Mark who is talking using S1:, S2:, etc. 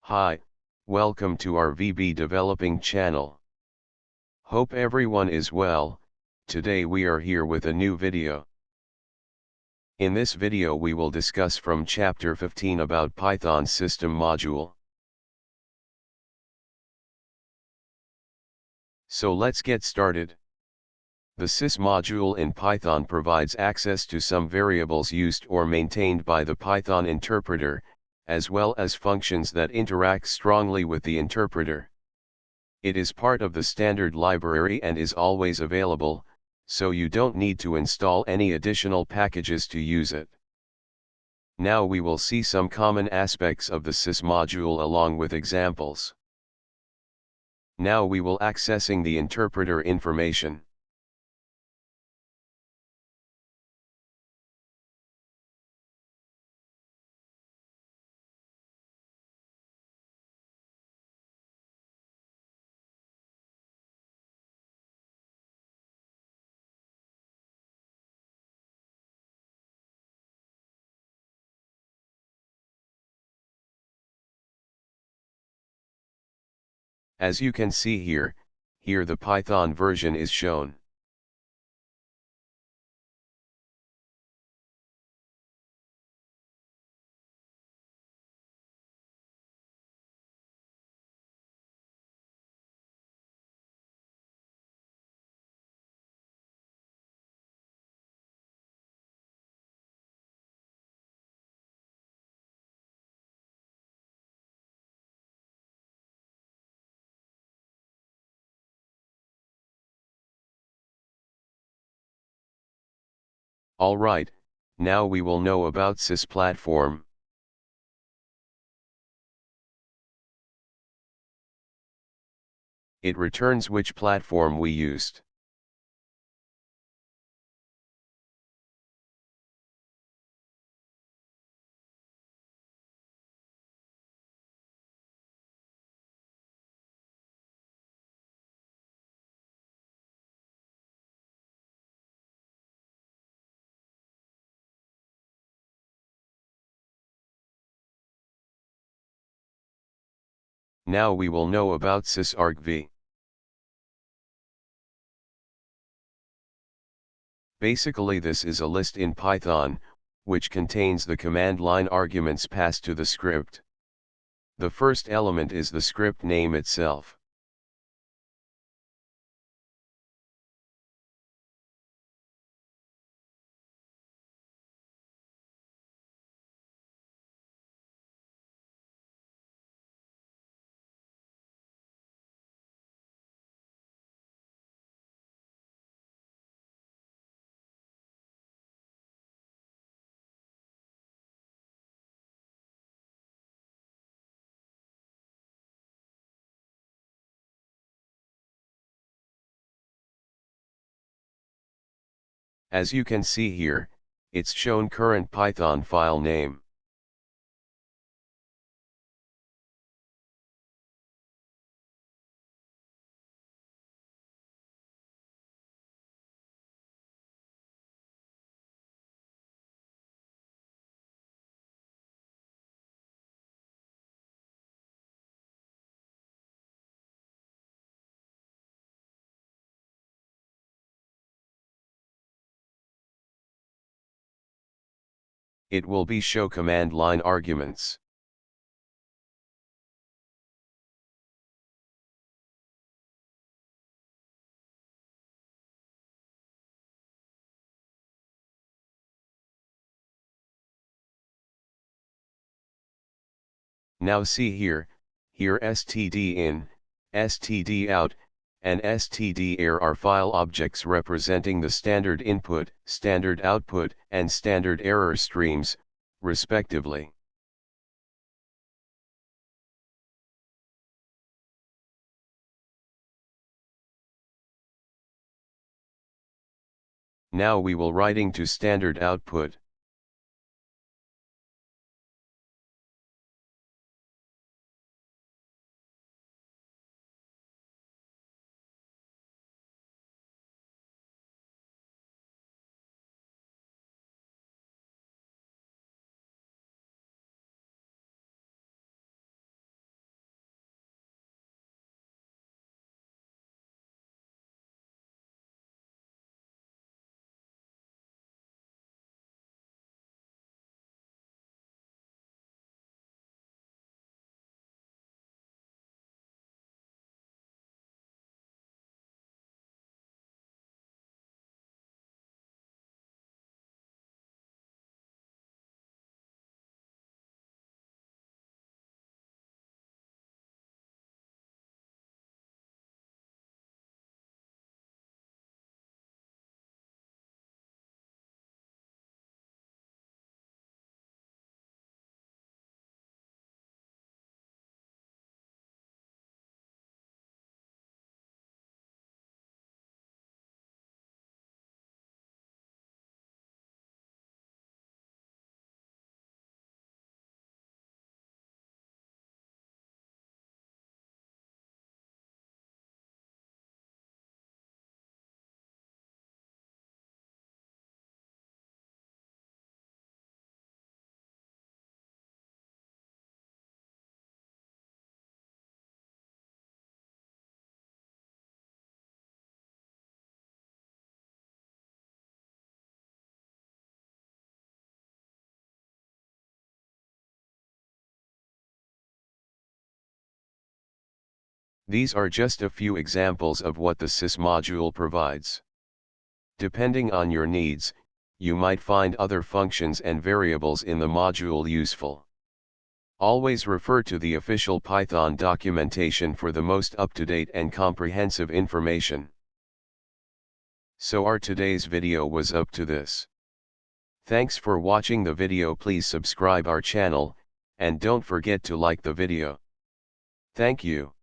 S1: Hi, welcome to our VB Developing channel. Hope everyone is well. Today we are here with a new video. In this video we will discuss from chapter 15 about Python system module. So let's get started. The sys module in Python provides access to some variables used or maintained by the Python interpreter, as well as functions that interact strongly with the interpreter. It is part of the standard library and is always available, so you don't need to install any additional packages to use it. Now we will see some common aspects of the sys module along with examples. Now we will accessing the interpreter information. As you can see here the Python version is shown. Alright, now we will know about sys platform. It returns which platform we used. Now we will know about sys-argv. Basically this is a list in Python, which contains the command line arguments passed to the script. The first element is the script name itself. As you can see here, it's shown current Python file name. It will be show command line arguments. Now see here std in, std out, and std err are file objects representing the standard input, standard output, and standard error streams, respectively. Now we will writing to standard output. These are just a few examples of what the sys module provides. Depending on your needs, you might find other functions and variables in the module useful. Always refer to the official Python documentation for the most up-to-date and comprehensive information. So our today's video was up to this. Thanks for watching the video. Please subscribe our channel, and don't forget to like the video. Thank you.